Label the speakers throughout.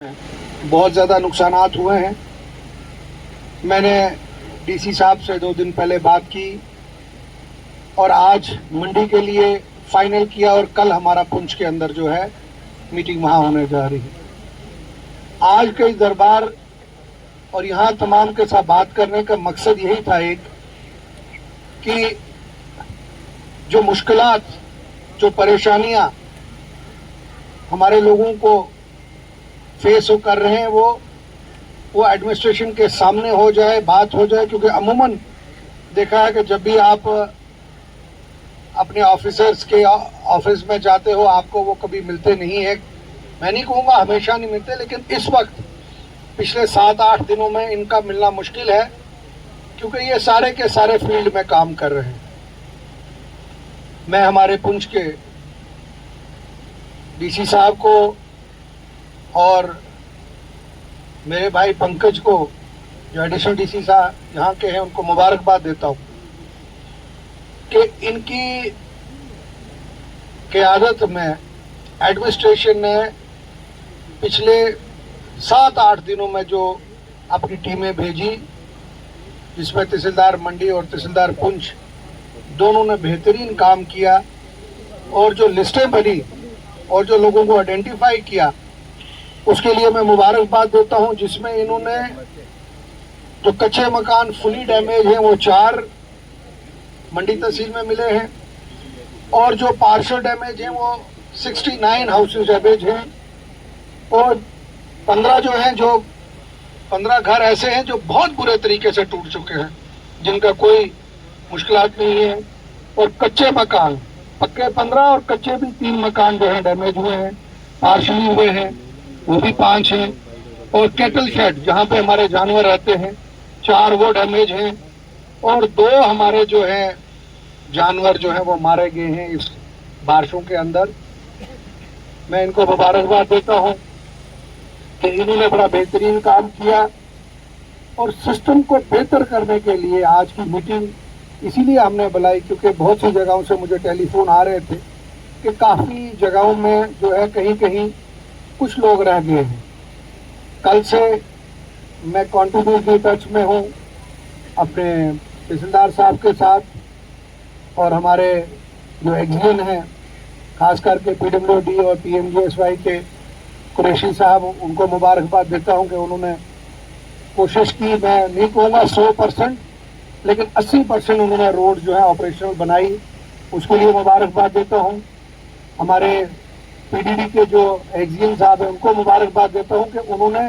Speaker 1: بہت زیادہ نقصانات ہوئے ہیں. میں نے ڈی سی صاحب سے 2 دن پہلے بات کی اور آج منڈی کے لیے فائنل کیا اور کل ہمارا پنچ کے اندر جو ہے میٹنگ وہاں ہونے جا رہی ہے. آج کا اس دربار اور یہاں تمام کے ساتھ بات کرنے کا مقصد یہی تھا ایک کہ جو مشکلات جو پریشانیاں ہمارے لوگوں کو فیس کر رہے ہیں وہ ایڈمنسٹریشن کے سامنے ہو جائے، بات ہو جائے. کیونکہ عموماً دیکھا ہے کہ جب بھی آپ اپنے آفیسرز کے آفس میں جاتے ہو آپ کو وہ کبھی ملتے نہیں ہیں. میں نہیں کہوں گا ہمیشہ نہیں ملتے، لیکن اس وقت پچھلے 7-8 دنوں میں ان کا ملنا مشکل ہے کیونکہ یہ سارے کے سارے فیلڈ میں کام کر رہے ہیں. میں ہمارے پنچ کے ڈی سی صاحب کو اور میرے بھائی پنکج کو جو ایڈیشنل ڈی سی صاحب یہاں کے ہیں ان کو مبارکباد دیتا ہوں کہ ان کی قیادت میں ایڈمنسٹریشن نے پچھلے 7-8 دنوں میں جو اپنی ٹیمیں بھیجی، جس میں تحصیلدار منڈی اور تحصیلدار پنچ دونوں نے بہترین کام کیا، اور جو لسٹیں بنی اور جو لوگوں کو آئیڈینٹیفائی کیا اس کے لیے میں مبارکباد دیتا ہوں. جس میں انہوں نے جو کچے مکان فلی ڈیمیج ہیں وہ 4 منڈی تحصیل میں ملے ہیں، اور جو پارشل ڈیمیج ہیں وہ 69 ہاؤسز ڈیمیج ہیں، اور 15 جو ہیں 15 گھر ایسے ہیں جو بہت برے طریقے سے ٹوٹ چکے ہیں جن کا کوئی مشکلات نہیں ہے. اور کچے مکان پکے 15 اور کچے بھی 3 مکان جو ہیں ڈیمیج ہوئے ہیں، پارشلی ہوئے ہیں وہ بھی 5 ہیں. اور کیٹل شیڈ جہاں پہ ہمارے جانور رہتے ہیں 4 وہ ڈیمیج ہیں، اور 2 ہمارے جو ہیں جانور جو ہیں وہ مارے گئے ہیں اس بارشوں کے اندر. میں ان کو مبارکباد دیتا ہوں کہ انہوں نے بڑا بہترین کام کیا. اور سسٹم کو بہتر کرنے کے لیے آج کی میٹنگ اسی لیے ہم نے بلائی کیونکہ بہت سی جگہوں سے مجھے ٹیلی فون آ رہے تھے کہ کافی جگہوں میں جو ہے کہیں کچھ لوگ رہ گئے ہیں. کل سے میں کنٹینیوسلی ٹچ میں ہوں اپنے تحصیلدار صاحب کے ساتھ، اور ہمارے جو ایگزین ہیں خاص کر کے پی ڈبلیو ڈی اور P M G S Y K Qureshi صاحب، ان کو مبارکباد دیتا ہوں کہ انہوں نے کوشش کی. میں نہیں کہوں گا 100%، لیکن 80% انہوں نے روڈ جو ہے آپریشنل بنائی، اس کے لیے مبارکباد دیتا ہوں. ہمارے پی ڈی ڈی کے جو ایگزین صاحب ہیں ان کو مبارکباد دیتا ہوں کہ انہوں نے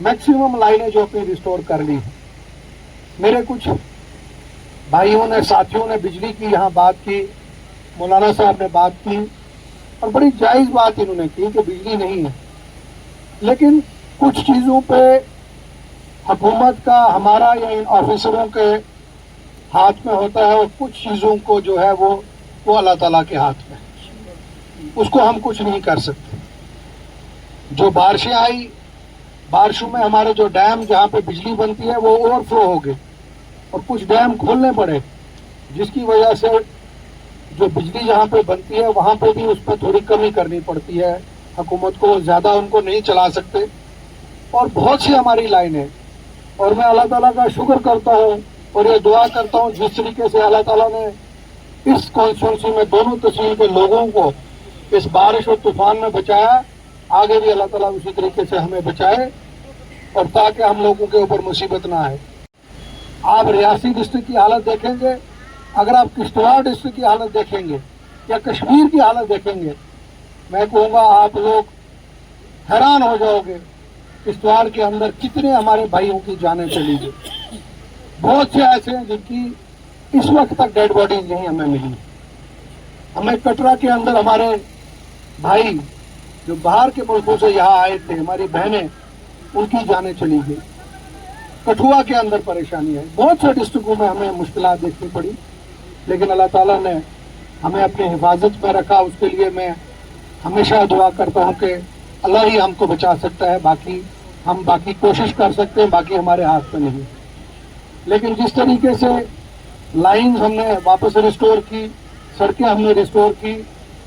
Speaker 1: میکسیمم لائنیں جو اپنی ریسٹور کر لی ہیں. میرے کچھ بھائیوں نے ساتھیوں نے بجلی کی یہاں بات کی، مولانا صاحب نے بات کی اور بڑی جائز بات انہوں نے کی کہ بجلی نہیں ہے، لیکن کچھ چیزوں پہ حکومت کا ہمارا یا ان آفیسروں کے ہاتھ میں ہوتا ہے، اور کچھ چیزوں کو جو ہے وہ اللہ تعالیٰ کے ہاتھ میں، اس کو ہم کچھ نہیں کر سکتے. جو بارشیں آئی، بارشوں میں ہمارے جو ڈیم جہاں پہ بجلی بنتی ہے وہ اوور فلو ہو گئے اور کچھ ڈیم کھولنے پڑے، جس کی وجہ سے جو بجلی جہاں پہ بنتی ہے وہاں پہ بھی اس پہ تھوڑی کمی کرنی پڑتی ہے حکومت کو، زیادہ ان کو نہیں چلا سکتے. اور بہت سی ہماری لائنیں، اور میں اللہ تعالیٰ کا شکر کرتا ہوں اور یہ دعا کرتا ہوں جس طریقے سے اللہ تعالیٰ نے اس کانسٹیچوئنسی میں دونوں تحصیل کے لوگوں کو اس بارش اور طوفان میں بچایا، آگے بھی اللہ تعالیٰ اسی طریقے سے ہمیں بچائے اور تاکہ ہم لوگوں کے اوپر مصیبت نہ آئے. آپ ریاسی ڈسٹرکٹ کی حالت دیکھیں گے، اگر آپ کشتواڑ ڈسٹرکٹ کی حالت دیکھیں گے یا کشمیر کی حالت دیکھیں گے، میں کہوں گا آپ لوگ حیران ہو جاؤ گے کشتواڑ کے اندر کتنے ہمارے بھائیوں کی جانیں چلی گئی. بہت سے ایسے ہیں جن کی اس وقت تک ڈیڈ باڈیز نہیں ہمیں ملی. ہمیں کٹرا کے اندر ہمارے بھائی جو باہر کے ملکوں سے یہاں آئے تھے، ہماری بہنیں، ان کی جانیں چلی گئی. کٹھوا کے اندر پریشانی ہے. بہت سے ڈسٹرکٹوں میں ہمیں مشکلات دیکھنی پڑی، لیکن اللہ تعالیٰ نے ہمیں اپنی حفاظت میں رکھا. اس کے لیے میں ہمیشہ دعا کرتا ہوں کہ اللہ ہی ہم کو بچا سکتا ہے، ہم باقی کوشش کر سکتے ہیں، باقی ہمارے ہاتھ میں نہیں. لیکن جس طریقے سے لائنز ہم نے واپس ریسٹور کی، سڑکیں ہم نے ریسٹور کی،